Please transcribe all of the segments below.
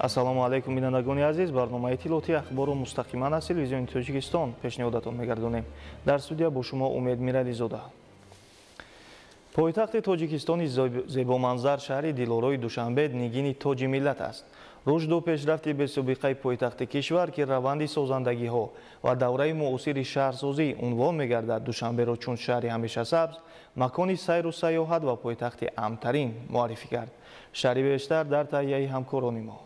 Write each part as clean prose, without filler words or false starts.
ассалому алайкум бинандагони азиз, барномаи иттилоотии ахбору мустақиман аз телевизиони Тоҷикистон пешниҳодатон мегардонем. Дар студия бо шумо Умед Мирализода. Пойтахти Тоҷикистони зебоманзар шаҳри дилораи Душанбе нигини тоҷи миллат аст. рушду пешрафти бесобиқаи пойтахти кишвар ки раванди созандагиҳо ва давраи муосири шаҳрсозӣ унвон мегардад Душанберо чун шаҳри ҳамешасабз, макони сайру сайёҳат ва пойтахти амтарин муаррифӣ кард. шаҳри бештар дар таҳияи ҳамкорони мо.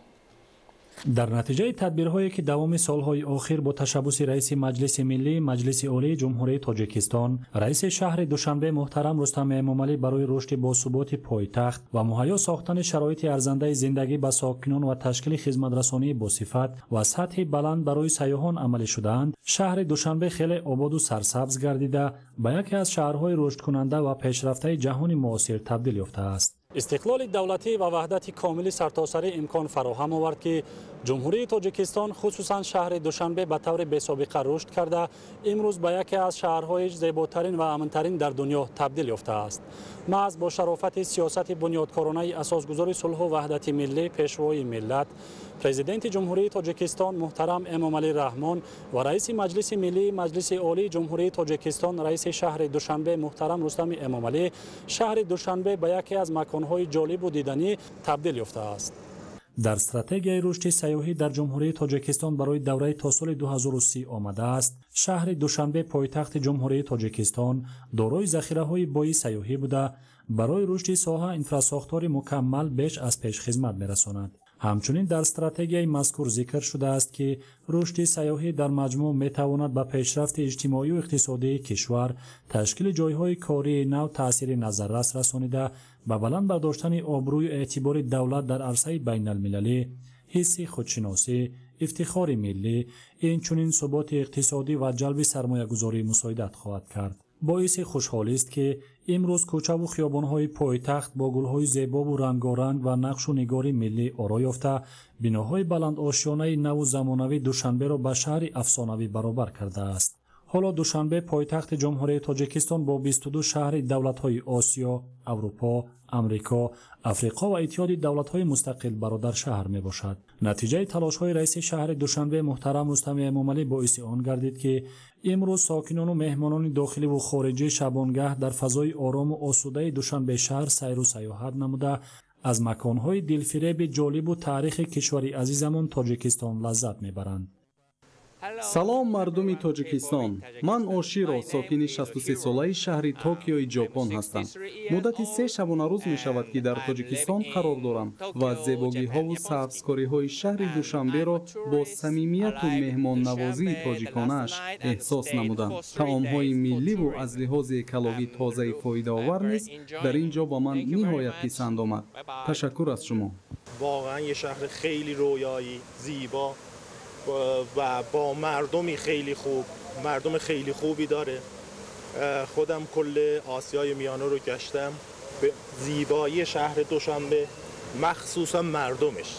дар натиҷаи тадбирҳое ки давоми солҳои охир бо ташаббуси раиси маҷлиси миллӣ, маҷлиси олии ҷумҳурии Тоҷикистон, раиси шаҳри Душанбе муҳтарам Рустами Эмомалӣ барои рушди босуботи пойтахт ва муҳайё сохтани шароити арзандаи зиндагӣ ба сокинон ва ташкили хизматрасонии босифат ва сатҳи баланд барои сайёҳон амалӣ шудаанд, шаҳри Душанбе хеле ободу сарсабз гардида ба яке аз шаҳрҳои рушдкунанда ва пешрафтаи ҷаҳони муосир табдил ёфтааст. استقلال دولتی و وحدت کامل سرتاسری امکان فراهم آورد که جمهوری تاجیکستان خصوصا شهر دوشنبه به طور بی‌سابقه رشد کرده امروز به یکی از شهرهای زیباترین و امن‌ترین در دنیا تبدیل یافته است. محض با شرافت سیاست بنیادکارانه اساسگذار صلح و وحدت ملی پیشوای ملت، پرزیدنت جمهوری تاجیکستان محترم امامعلی رحمان و رئیس مجلس ملی مجلس عالی جمهوری تاجیکستان رئیس شهر دوشنبه محترم رستم امامعلی، شهر دوشنبه به یکی از مکان‌های جالب و دیدنی تبدیل یافته است. در استراتژی رشد سیاحی در جمهوری تاجیکستان برای دوره تا سال 2030 آمده است. شهر دوشنبه پایتخت جمهوری تاجیکستان دارای ذخیره‌های بای سیاحی بوده برای رشد ساحه انفراساختار مکمل بیش از پیش خدمت می‌رساند. همچنین در استراتژی مذکور ذکر شده است که رشد سیاحی در مجموع می‌تواند به پیشرفت اجتماعی و اقتصادی کشور، تشکیل جای‌های کاری نو تأثیر نظررس رسانیده به بلند برداشتن آبروی و اعتبار دولت در عرصه بین‌المللی، حس خودشناسی، افتخار ملی، اینچنین ثبات اقتصادی و جلب سرمایه‌گذاری مساعدت خواهد کرد. باعث خوشحالی است که امروز کوچه و خیابان‌های پایتخت با گل‌های زیبا و رنگارنگ و نقش و نگار ملی آرا یافته، بناهای بلند آشیانه نو و زمانوی دوشنبه را به شهر افسانوی برابر کرده است. حالا دوشنبه پایتخت جمهوری تاجیکستان با 22 شهر دولت‌های آسیا، اروپا، امریکا، افریقا و اتحاد دولت‌های مستقل برادر شهر میباشد. نتیجه تلاش‌های رئیس شهر دوشنبه محترم رستم امامعلی باعث آن گردید که امروز ساکنان و مهمانان داخلی و خارجی شبانگاه در فضای آرام و آسوده دوشنبه شهر سیر و سیاحت نموده از مکان‌های دلفریب جالب و تاریخ کشوری عزیزمان تاجیکستان لذت میبرند. салом мардуми тоҷикистон, ман оширо сокини 63 солаи шаҳри Токиои ҷопон ҳастам. муддати 3 шабона рӯз мешавад ки дар тоҷикистон қарор дорам ва зебогиҳову сабзкориҳои шаҳри душанберо бо самимияту меҳмоннавозии тоҷиконааш эҳсос намудам. таомҳои милливу аз лиҳози экологӣ тозаи фоидаовар низ дар ин ҷо ба ман ниҳоят писанд омад. ташаккур аз шумо. واقعا یه شهر خیلی رویایی، زیبا و با مردمی خیلی خوب، مردم خیلی خوبی داره. خودم کل آسیای میانه رو گشتم. به زیبایی شهر دوشنبه مخصوصا مردمش،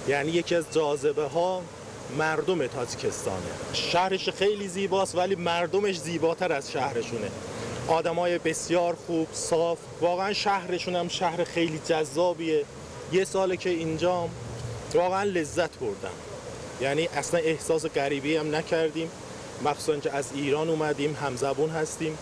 یعنی یکی از جاذبه ها مردم تاجیکستانه. شهرش خیلی زیباست ولی مردمش زیباتر از شهرشونه. آدمای بسیار خوب، صاف، واقعا شهرشون هم شهر خیلی جذابیه. یه ساله که اینجام واقعا لذت بردم، یعنی اصلا احساس غریبی هم نکردیم، مخصوصا که از ایران اومدیم، همزبون هستیم.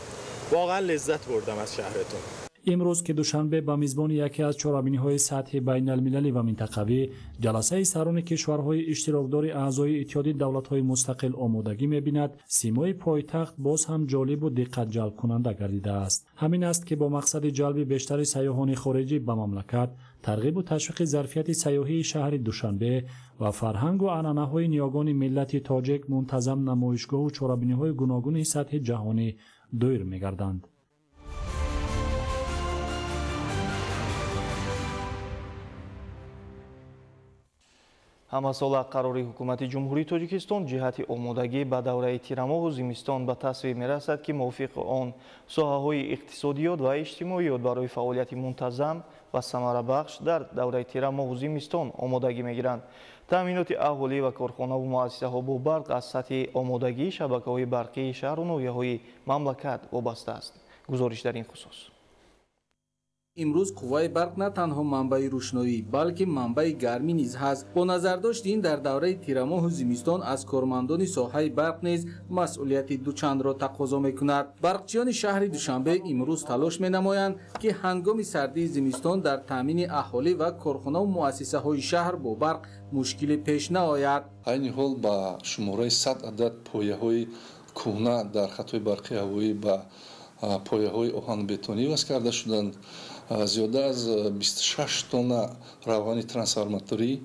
واقعا لذت بردم از شهرتون. امروز که دوشنبه به میزبانی یکی از چهاربینی‌های سطح بین‌المللی و منطقوی جلسه سران کشورهای اشتراکدار اعضای اتحاد دولت‌های مستقل آمادگی می‌بیند، سیمای پایتخت باز هم جالب و دقت جلب کننده گردیده است. همین است که با مقصد جلب بیشتر سیاحان خارجی به مملکت، ترغیب و تشویق ظرفیت سیاحی شهر دوشنبه و فرهنگ و عنعنه‌های نیاگان ملت تاجیک منتظم نمایشگاه و چهاربینی‌های گوناگون سطح جهانی دایر می‌گردند. ҳамасола қарори ҳукумати ҷумҳурии Тоҷикистон ҷиҳати омодагӣ ба давраи тирамоҳу зимистон ба тасвир мерасад ки мувофиқи он соҳаҳои иқтисодиёт ва иҷтимоиёт барои фаъолияти мунтазам ва самарабахш дар давраи тирамоҳу зимистон омодагӣ мегиранд. таъминоти аҳолӣ ва корхонаву муассисаҳо бо барқ аз сатҳи омодагии шабакаҳои барқии шаҳру ноҳияҳои мамлакат вобаста аст. гузориш дар ин хусус. امروز قوای برق نه تنها منبع روشنایی بلکه منبع گرمی نیز هست. با نظرداشت این در دوره تیرماه و زمستان از کارمندان ساحه برق نیز مسئولیت دوچند را تقاضا میکند. برقچیان شهر دوشنبه امروز تلاش مینمایند که هنگام سردی زمستان در تامین اهالی و کارخانه و مؤسسه های شهر با برق مشکل پیش نیاید. عین حال با شماره 100 عدد پایه‌های کهنه در خطای برقی هوایی با پایه‌های آهن بتونی وصل کرده شدند. زیاده از 26 تن روغن ترانسفورماتوری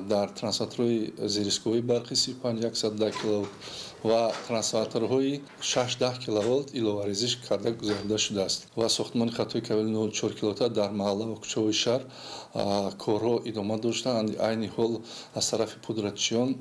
در ترانسفورماتورهای زیرسکوهای برقی 35110 کیلووات و ترانسفورماتورهای 610 کیلووات ایلاوارزش کرده گذارده شده است و ساختمان خطای کابل 4 کیلووات در محله و کوچه‌های شهر کارها ادامه داشتند. عین حال از طرف پودراتچیان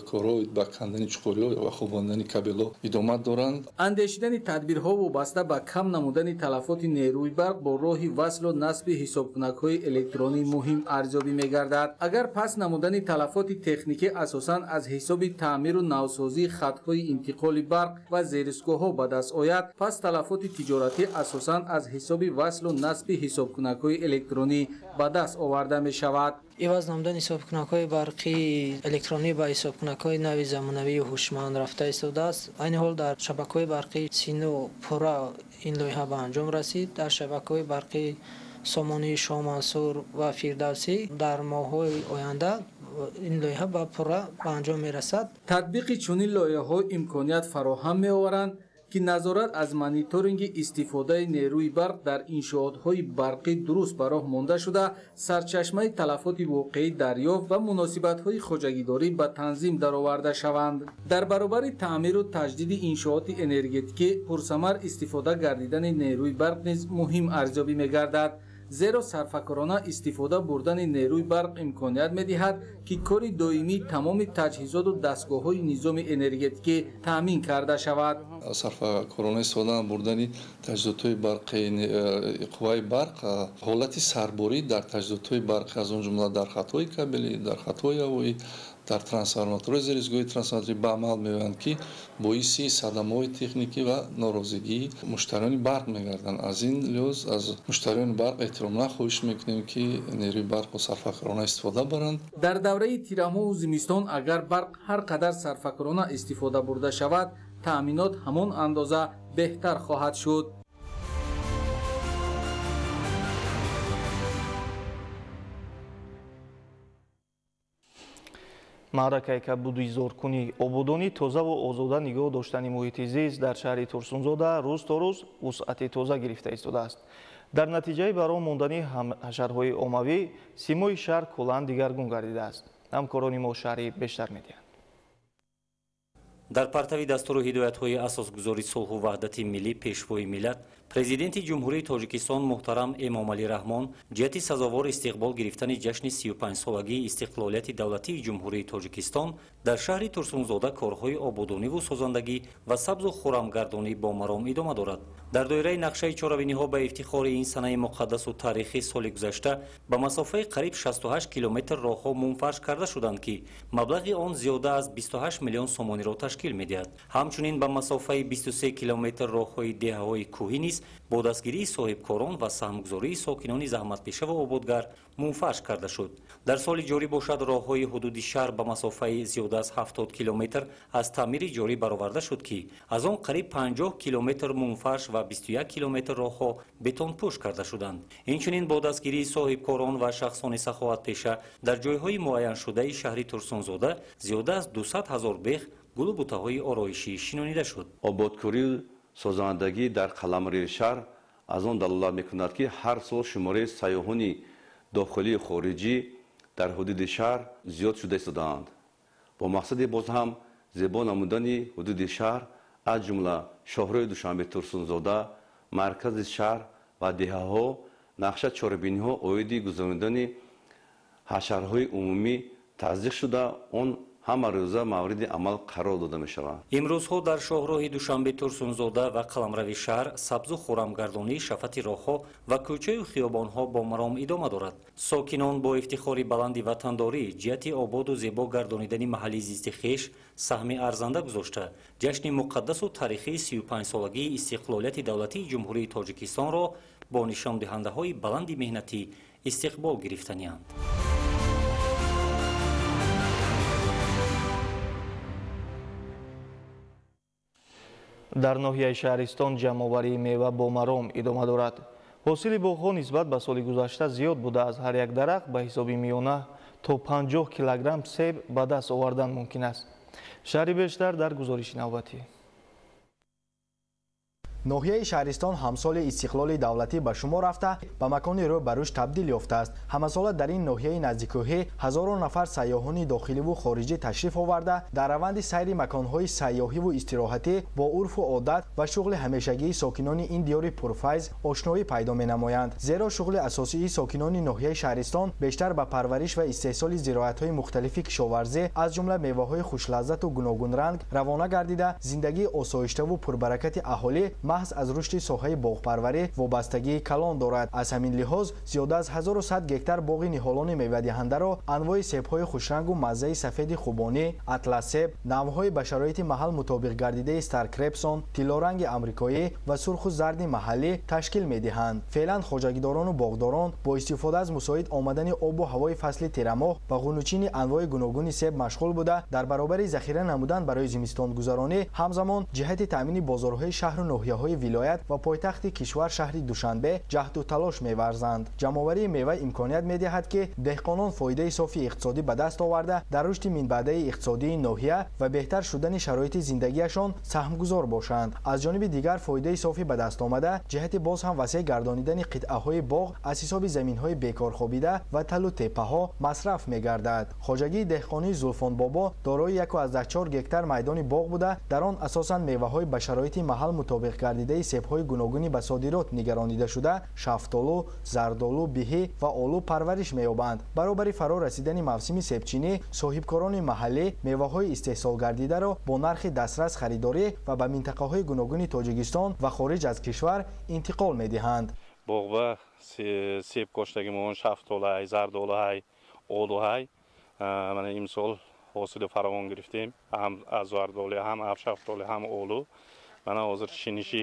کارها با کندن چوخوری‌ها و خواباندن کابل‌ها ادامه دارند. اندیشیدن تدبیرها وابسته به کم نمودن تلفات نیروی برق با راه وصل و نصب حسابکنک‌های الکترونی مهم ارزیابی می‌گردد. اگر پس نمودن تلفات تکنیکی اساساً از حساب تعمیر و نوسازی خط‌های انتقال برق و زیرسکوها به دست آید، پس تلفات تجارتی اساساً از حساب وصل و نصب حسابکنک‌های الکترونی به دست آورده می‌شود. عوض نمودن حسابکنک‌های برقی الکترونی با حسابکنک‌های نوی زمانوی و هوشمند رفته ایستاده است. این حال در شبکه‌های برقی سینو پورا این لایحه به انجام رسید. در شبکه‌های برقی سامانی، شاه منصور و فیردوسی در ماه‌های آینده این لایحه به پورا به انجام می‌رسد. تطبیق چنین لایحه‌ها امکانیت فراهم می‌آورند که نظارت از مانیتورینگ استفاده نیروی برق در انشاءات‌های برقی درست به راه مانده شده، سرچشمه تلفات واقعی دریافت و مناسبت‌های خواجگیداری به تنظیم درآورده شوند. در برابر تعمیر و تجدید انشاءات انرژتیکی پرثمر استفاده گردیدن نیروی برق نیز مهم ارزیابی می‌گردد، زیرا صرفه‌کارانه استفاده بردن نیروی برق امکانیت می‌دهد که کار دائمی تمام تجهیزات و دستگاه‌های نظام انرژتیکی تامین کرده شود. صرفه‌کارانه استفاده بردن تجهیزات برقی قوای برق حالت سرباری در تجهیزات برق از اون جمله در خطای کابلی، در خطای هوایی، در ترانسفورماتور زیرسکوی ترانسفورماتوری به عمل می‌آیند که باعث صدمه‌های تکنیکی و ناراضگی مشتریان برق می‌گردند. از این لحاظ از مشتریان برق احترام خواهش می‌کنیم که نیروی برق و صرفه‌کارانه استفاده برند. در دوره تیرماه و زمستان اگر برق هر قدر صرفه‌کارانه استفاده برده شود، تأمینات همان اندازه بهتر خواهد شد. маъракае кабуди зоркунӣ ободонӣ тоза ва озода нигоҳ доштани муҳити зист дар шаҳри турсунзода рӯз то рӯз вусъати тоза гирифта истодааст. дар натиҷаи бароҳ мондани ҳашарҳои оммавӣ симои шаҳр куллан дигаргун гардидааст. ҳамкорони мо шаҳрӣ бештар медиҳанд. дар партави дастуру ҳидоятҳои асосгузори сулҳу ваҳдати миллӣ пешвои миллат президенти ҷумҳурии тоҷикистон муҳтарам эмомалӣ раҳмон ҷиҳати сазовор истиқбол гирифтани ҷашни 35-солагии истиқлолияти давлатии ҷумҳурии тоҷикистон дар шаҳри турсунзода корҳои ободониву созандагӣ ва сабзу хӯрамгардонӣ бо маром идома дорад. дар доираи нақшаи чоравиниҳо ба ифтихори ин санаи муқаддасу таърихи соли гузашта ба масофаи қариб 68 километр роҳҳо мунфарш карда шуданд ки маблағи он зиёда аз 28 миллион сомониро ташкил медиҳад. ҳамчунин ба масофаи 23 километр роҳҳои деҳаҳои кӯҳӣ низ бо дастгирии соҳибкорон ва саҳмгузории сокинони заҳматпешаву ободгар мунфарш карда шуд. дар соли ҷорӣ бошад роҳҳои ҳудуди шаҳр ба масофаи зиёда аз 70 километр аз таъмири ҷорӣ бароварда шуд ки аз он қариб 50 километр мунфарш ва 21 километр роҳҳо бетонпӯш карда шуданд. инчунин бо дастгирии соҳибкорон ва шахсони саховатпеша дар ҷойҳои муайяншудаи шаҳри турсунзода зиёда аз 200 000 бех гулу бутаҳои ороишӣ шинонида шуд. ободкорӣ созандагӣ дар қаламрӯи шаҳр аз он далолат мекунад ки ҳар сол шумораи сайёҳони дохилию хориҷӣ дар ҳудуди шаҳр зиёд шуда истодаанд. бо мақсади боз ҳам зебо намудани ҳудуди шаҳр аз ҷумла шоҳрои душанбе турсунзода, маркази шаҳр ва деҳаҳо нақша чорабиниҳо оиди гузарондани ҳашарҳои умумӣ таздиқ шуда он ҳама рӯза мавриди амал қарор дода мешавад. имрӯзҳо дар шоҳроҳи душанбе турсунзода ва қаламрави шаҳр сабзу хӯрамгардонӣ шафати роҳҳо ва кӯчаю хиёбонҳо бо маром идома дорад. сокинон бо ифтихори баланди ватандорӣ ҷиҳати ободу зебо гардонидани маҳалли зисти хеш саҳми арзанда гузошта ҷашни муқаддасу таърихии 35-солагии истиқлолияти давлатии ҷумҳурии тоҷикистонро бо нишондиҳандаҳои баланди меҳнатӣ истиқбол гирифтанианд. дар ноҳияи шаҳристон ҷамъоварии мева бо маром идома дорад. ҳосили боғҳо нисбат ба соли гузашта зиёд буда аз ҳар як дарахт ба ҳисоби миёна то 50 килограмм себ ба даст овардан мумкин аст. шаҳри бештар дар гузориши навбатӣ. ноҳияи шаҳристон ҳамсоли истиқлоли давлатӣ ба шумор рафта ба макони рӯ ба рушд табдил ёфтааст. ҳамасола дар ин ноҳияи наздикӯҳӣ ҳазорон нафар сайёҳони дохиливу хориҷӣ ташриф оварда дар раванди сайри маконҳои сайёҳиву истироҳатӣ бо урфу одат ва шуғли ҳамешагии сокинони ин диёри пурфайз ошноӣ пайдо менамоянд. зеро шуғли асосии сокинони ноҳияи шаҳристон бештар ба парвариш ва истеҳсоли зироатҳои мухталифи кишоварзӣ аз ҷумла меваҳои хушлаззату гуногунранг равона гардида зиндагии осоиштаву пурбаракати аҳолӣ маҳз аз рушди соҳаи боғпарварӣ вобастагии калон дорад. аз ҳамин лиҳоз зиёда аз 1100 гектар боғи ниҳолони мевадиҳандаро анвои себҳои хушрангу маззаи сафеди хубонӣ, атлассеб, навъҳои ба шароити маҳал мутобиқ гардидаи старкрепсон, тиллоранги амрикоӣ ва сурху зарди маҳаллӣ ташкил медиҳанд. феълан хоҷагидорону боғдорон бо истифода аз мусоид омадани обу ҳавои фасли тирамоҳ ба ғунучини анвои гуногуни себ машғул буда дар баробари захира намудан барои зимистонгузаронӣ ҳамзамон ҷиҳати таъмини бозорҳои шаҳру ноҳияҳои вилоят ва пойтахти кишвар шаҳри душанбе ҷаҳду талош меварзанд. ҷамъоварии мева имконият медиҳад ки деҳқонон фоидаи софи иқтисодӣ ба даст оварда дар рушди минбаъдаи иқтисодии ноҳия ва беҳтар шудани шароити зиндагиашон саҳмгузор бошанд. аз ҷониби дигар фоидаи софи ба дастомада ҷиҳати боз ҳам васеъ гардонидани қитъаҳои боғ аз ҳисоби заминҳои бекорхобида ва талу теппаҳо масраф мегардад. хоҷагии деҳқонии зулфон бобо дорои 1.4 гектар майдони боғ буда дар он асосан меваҳои ба шароити маҳал мутобиқ гардидаи себҳои гуногуни ба содирот нигаронида шуда шафтолу, зардолу, биҳӣ ва олу парвариш меёбанд. баробари фаро расидани мавсими себчинӣ соҳибкорони маҳаллӣ меваҳои истеҳсолгардидаро бо нархи дастрас харидорӣ ва ба минтақаҳои гуногуни тоҷикистон ва хориҷ аз кишвар интиқол медиҳанд. боғба себ коштагимон шафтолай, зардолай, олуҳай мана имсол ҳосили фаровон гирифтем, ҳам аз зардолӣ, ҳам аз шафтолӣ, ҳам олу. мана ҳозир шиниши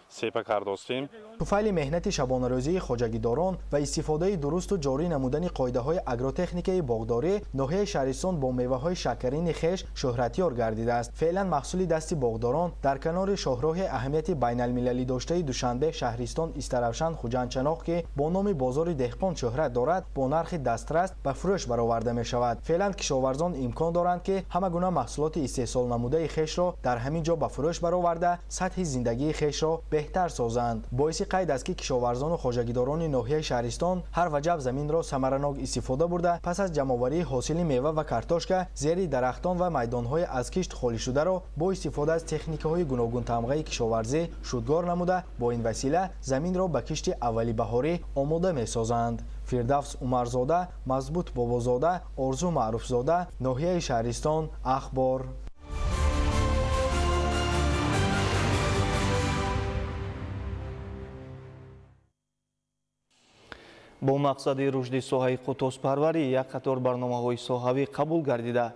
сепа кардостем. туфайли меҳнати шабонарӯзии хоҷагидорон ва истифодаи дурусту ҷорӣ намудани қоидаҳои агротехникаи боғдорӣ ноҳияи шаҳристон бо меваҳои шакарини хеш шӯҳратёр гардидааст. феълан маҳсули дасти боғдорон дар канори шоҳроҳи аҳамияти байналмилалӣ доштаи душанбе шаҳристон истаравшан хуҷандчаноқ ки бо номи бозори деҳқон шӯҳрат дорад бо нархи дастрас ба фурӯш бароварда мешавад. феълан кишоварзон имкон доранд ки ҳама гуна маҳсулоти истеҳсол намудаи хешро дар ҳамин ҷо ба фурӯш бароварда сатҳи зиндагии хешро беҳтар созанд. боиси қайд аст ки кишоварзону хоҷагидорони ноҳияи шаҳристон ҳар ваҷаб заминро самаранок истифода бурда пас аз ҷамъоварии ҳосили мева ва картошка зери дарахтон ва майдонҳои аз кишт холишударо бо истифода аз техникаҳои гуногунтамғаи кишоварзӣ шудгор намуда бо ин васила заминро ба кишти аввали баҳорӣ омода месозанд. фирдавс умарзода, мазбут бобозода, орзу маъруфзода, ноҳияи шаҳристон, ахбор. бо мақсади рушди соҳаи қутузпарварӣ як қатор барномаҳои соҳавӣ қабул гардида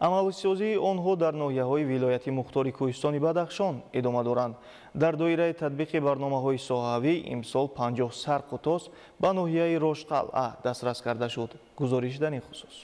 амалисозии онҳо дар ноҳияҳои вилояти мухтори кӯҳистони Бадахшон идома доранд. дар доираи татбиқи барномаҳои соҳавӣ имсол 50 сар қутуз ба ноҳияи Рошқалъа дастрас карда шуд. гузориш дар ин хусус.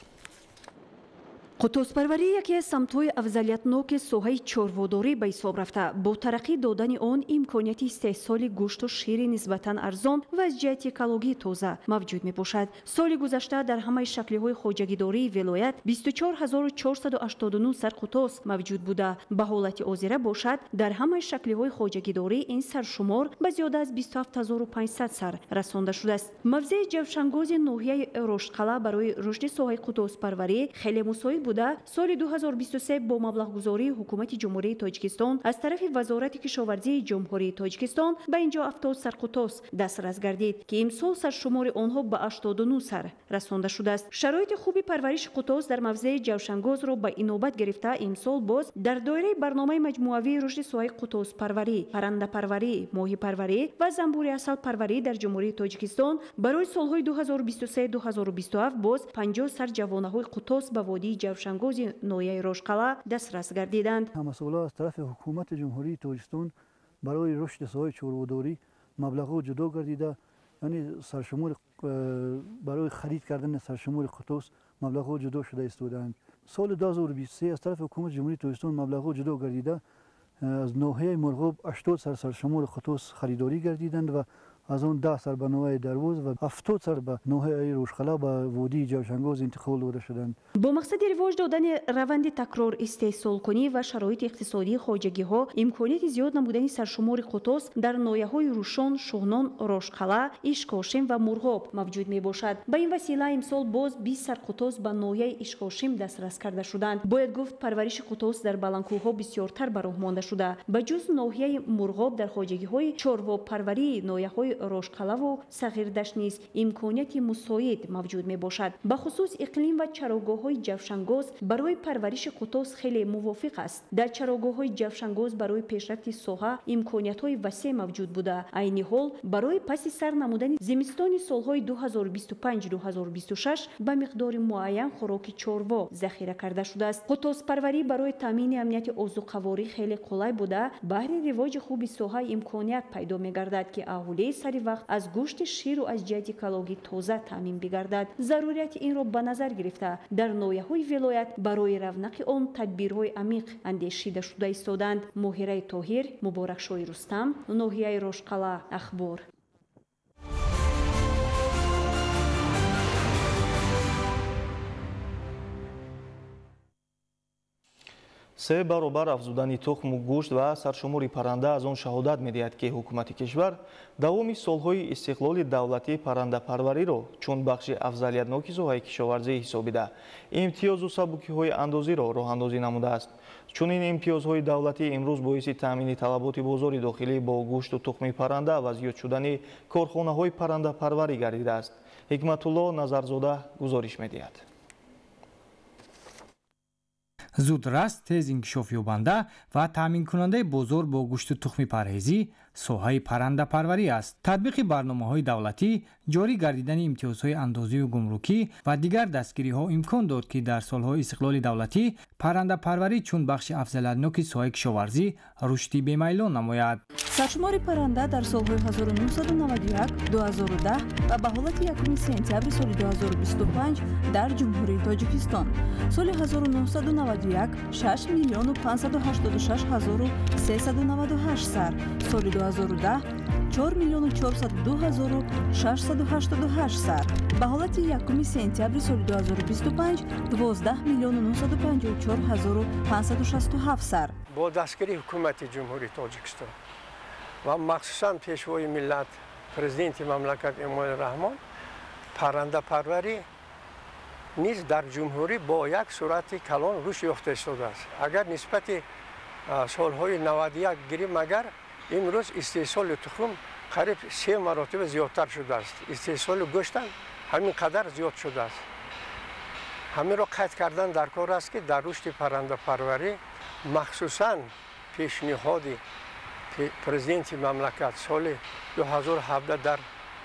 қутузпарварӣ яке аз самтҳои афзалиятноки соҳаи чорводорӣ ба ҳисоб рафта бо тараққӣ додани он имконияти истеҳсоли гӯшту шири нисбатан арзон ва аз ҷиҳати экологии тоза мавҷуд мебошад. соли гузашта дар ҳамаи шаклиҳои хоҷагидории вилоят 24489 сарқутоз мавҷуд буда ба ҳолати озира бошад дар ҳамаи шаклиҳои хоҷагидорӣ ин саршумор ба зиёда аз 27500 сар расонда шудааст. мавзеи ҷавшангози ноҳияи Рошқалъа барои рушди соҳаи қутузпарварӣ хеле мусоид буда соли 2023 бо маблағгузории ҳукумати ҷумҳурии Тоҷикистон аз тарафи вазорати кишоварзии ҷумҳурии Тоҷикистон ба ин ҷо 70 сарқутос дастрас гардид ки имсол саршумори онҳо ба 89 сар расонда шудааст. шароити хуби парвариши қутос дар мавзеи ҷавшангозро ба инобат гирифта имсол боз дар доираи барномаи маҷмуавии рушди соҳаи қутоспарварӣ, паррандапарварӣ, моҳипарварӣ ва замбури асалпарварӣ дар ҷумҳурии Тоҷикистон барои солҳои 2023-2027 боз 50 сар ҷавонаҳои қутос ба водии ҷавшангози ноҳияи Рошқала дастрас гардиданд. ҳамасола аз тарафи ҳукумати ҷумҳурии Тоҷикистон барои рушди соҳаи чорводорӣ маблағҳо ҷудо гардида, яъне саршумори барои харид кардани саршумори қутос маблағҳо ҷудо шуда истодаанд. соли 2023 аз тарафи ҳукумати ҷумҳурии Тоҷикистон маблағҳо ҷудо гардида аз ноҳияи Мурғоб 80 сар саршумори қутос харидорӣ гардиданд ва аз он 10 сар ба ноҳияи Дарвоз ва 70 сар ба ноҳияи Рӯшқала ба водии ҷавшангоз интиқол дода шуданд. бо мақсади ривоҷ додани раванди такрор истеҳсолкунӣ ва шароити иқтисодии хоҷагиҳо имконияти зиёд намудани саршумори қутос дар ноҳияҳои Рӯшон, Шӯҳнон, Рошқала, Ишкошим ва Мурғоб мавҷуд мебошад. ба ин васила имсол боз 20 сар қутос ба ноҳияи Ишкошим дастрас карда шуданд. бояд гуфт парвариши қутос дар баландкӯҳҳо бисёртар ба роҳ монда шуда ба ҷуз ноҳияи Мурғоб дар хоҷагиҳои чорвопарварии ноҳияҳои Рошқалаву Сағирдашт низ имконияти мусоид мавҷуд мебошад. ба хусус иқлим ва чарогоҳҳои ҷавшангоз барои парвариши қутос хеле мувофиқ аст. дар чарогоҳҳои ҷавшангоз барои пешрафти соҳа имкониятҳои васеъ мавҷуд буда, айни ҳол барои паси сар намудани зимистони солҳои 2025-2026 ба миқдори муайян хӯроки чорво захира карда шудааст. қутоспарварӣ барои таъмини амнияти озуқаворӣ хеле қулай буда, баҳри ривоҷи хуби соҳа имконият пайдо мегардад ки аҳолии сари вақт аз гӯшти ширу аз ҷиҳати экологӣ тоза таъмин бигардад. зарурияти инро ба назар гирифта дар ноҳияҳои вилоят барои равнақи он тадбирҳои амиқ андешида шуда истоданд. моҳираи тоҳир, муборакшои рустам, ноҳияи Рошқала, ахбор. се баробар афзудани тухму гӯшт ва саршумори парранда аз он шаҳодат медиҳад ки ҳукумати кишвар давоми солҳои истиқлоли давлатии паррандапарвариро чун бахши афзалиятноки соҳаи кишоварзӣ ҳисобида имтиёзу сабукиҳои андозиро роҳандозӣ намудааст. чунин имтиёзҳои давлатӣ имрӯз боиси таъмини талаботи бозори дохилӣ бо гӯшту тухми парранда ва зиёд шудани корхонаҳои паррандапарварӣ гардидааст. ҳикматулло Назарзода гузориш медиҳад. зудрас, тез инкишофёбанда ва таъминкунандаи бозор бо гӯшту тухми парҳезӣ соҳаи паррандапарварӣ аст. татбиқи барномаҳои давлатӣ, ҷорӣ гардидани имтиёзҳои андозиву гумрукӣ ва дигар дастгириҳо имкон дод ки дар солҳои истиқлоли давлатӣ паррандапарварӣ чун бахши афзалиятноки соҳаи кишоварзӣ рушди бемайлон намояд. саршумори парранда дар солҳои 1991-2010 ва ба ҳолати 1 сентябри соли 2025 дар ҷумҳурии Тоҷикистон, соли 1991 6 миллиону 586 ҳазору 398 сар, соли 2010 4 миллиону 402 ҳазору 688 сар, ба ҳолати 1 сентябри соли 2025 12 миллиону 954 ҳазору 567 сар. бо дастгири ҳукумати ҷумҳурии Тоҷикистон ва махсусан пешвои миллат президенти мамлакат Эмомали Раҳмон, паррандапарварӣ низ дар ҷумҳурӣ бо як сурати калон рушд ёфта истодааст. агар нисбати солҳои 91 гирим, агар имрӯз истеҳсоли тухм қариб 3 маротиба зиёдтар шудааст. истеҳсоли гӯштам ҳамин қадар зиёд шудааст. ҳаминро қайд кардан даркор аст ки дар рушди паррандапарварӣ махсусан пешниҳоди президенти мамлакат соли 2017 дар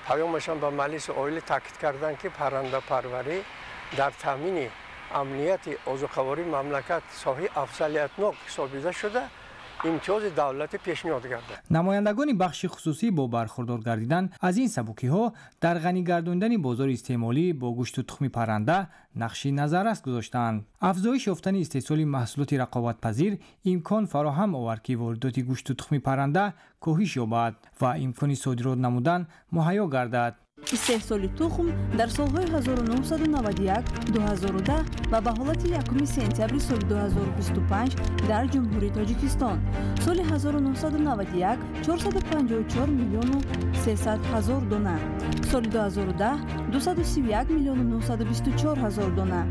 паёмашон ба маҷлиси олӣ таъкид карданд ки паррандапарварӣ дар таъмини амнияти озуқавории мамлакат соҳаи афзалиятнок ҳисобида шуда имтиёзи давлатӣ пешниҳод гардад. намояндагони бахши хусусӣ бо бархурдор гардидан аз ин сабукиҳо дар ғанигардондани бозори истеъмолӣ бо гӯшту тухми парранда нақши назаррас гузоштанд. афзоиш ёфтани истеҳсоли маҳсулоти рақобатпазир имкон фароҳам овард ки воридоти гӯшту тухми парранда коҳиш ёбад ва имкони содирот намудан муҳайё гардад. истеҳсоли тухм дар солҳои 1991-2010 ва ба ҳолати 1 сентябри соли 2025 дар ҷумҳурии Тоҷикистон, соли 1991 454 миллиону 300 ҳазор дона, соли 2010 231 миллиону 924 ҳазор дона.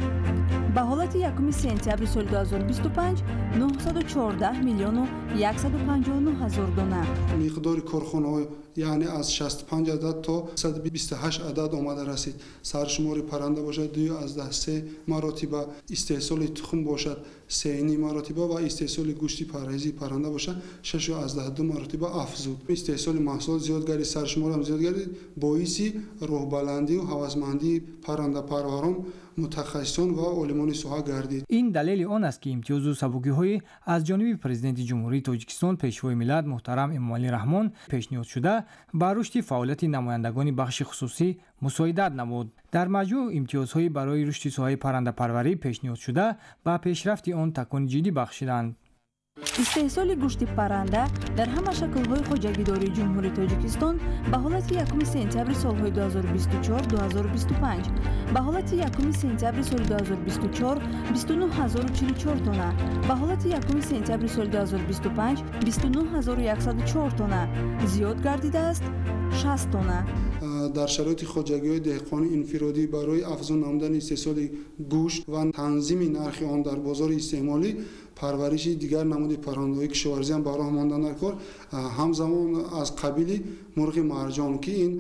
ба ҳолати 1 сентябри соли 2025 914 миллиону 159 ҳазор дона. миқдори корхонаҳо яъне аз 65 адад то 128 адад омада расид. Саршумори парранда бошад 2.3 маротиба, истеҳсоли тухм бошад 3.5 маротиба ва истеҳсоли гӯшти парҳезии парранда бошад 6.2 маротиба афзуд. Истеҳсоли маҳсулот зиёд гардид, саршумори ҳам зиёд гардид, боиси рӯҳбаландию ҳавасмандии паррандапарварон, мутахассисон ва олимони соҳа гардид. ин далели он аст ки имтиёзу сабукиҳои аз ҷониби президенти ҷумҳурии Тоҷикистон пешвои миллат муҳтарам Эмомалӣ Раҳмон пешниҳод шуда ба рушди фаъолияти намояндагони бахши хусусӣ мусоидат намуд. дар маҷмӯъ имтиёзҳои барои рушди соҳаи паррандапарварӣ пешниҳод шуда ба пешрафти он такони ҷиддӣ бахшиданд. истеҳсоли гӯшти парранда дар ҳама шаклҳои хоҷагидории ҷумҳурии Тоҷикистон ба ҳолати 1 сентябри солҳои 2024-2025 ба ҳолати 1 сентябри соли 2024 29044 тонна, ба ҳолати 1 сентябри соли 2025 29104 тонна зиёд гардидааст 60 тонна. дар шароити хоҷагиҳои деҳқонӣ инфиродӣ барои афзун намудани истеҳсоли гӯшт ва танзими нархи он дар бозори истеъмолӣ парвариши дигар намуди паррандаҳои кишоварзӣ ҳам ба роҳ монда дар кор, ҳамзамон аз қабили мурғи марҷон ки ин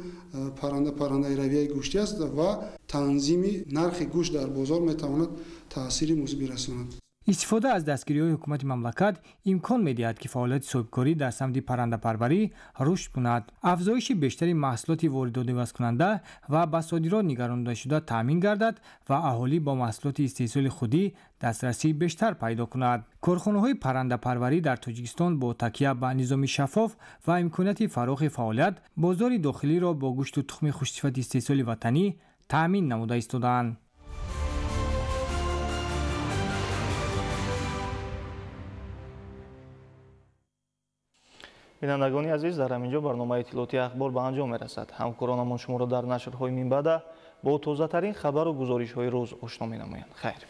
паррандаи равияи гӯшти аст ва танзими нархи гӯшт дар бозор метавонад таъсири мусбӣ расонад. истифода аз дастгириҳои ҳукумати мамлакат имкон медиҳад ки фаъолияти соҳибкорӣ дар самти паррандапарварӣ рушд кунад. афзоиши бештари маҳсулоти воридодивазкунанда ва ба содирот нигаронидашуда таъмин гардад ва аҳолӣ бо маҳсулоти истеҳсоли худӣ дастрасии бештар пайдо кунад. корхонаҳои паррандапарварӣ дар Тоҷикистон бо такя ба низоми шаффоф ва имконияти фарохи фаъолият бозори дохилиро бо гӯшту тухми хушсифати истеҳсоли ватанӣ таъмин намуда истодаанд. бинандагони азиз, дар ҳаминҷо барномаи иттилоъоти ахбор ба анҷом мерасад. ҳамкоронамон шуморо дар нашрҳои минбаъда бо тозатарин хабару гузоришҳои рӯз ошно менамоянд. хайр.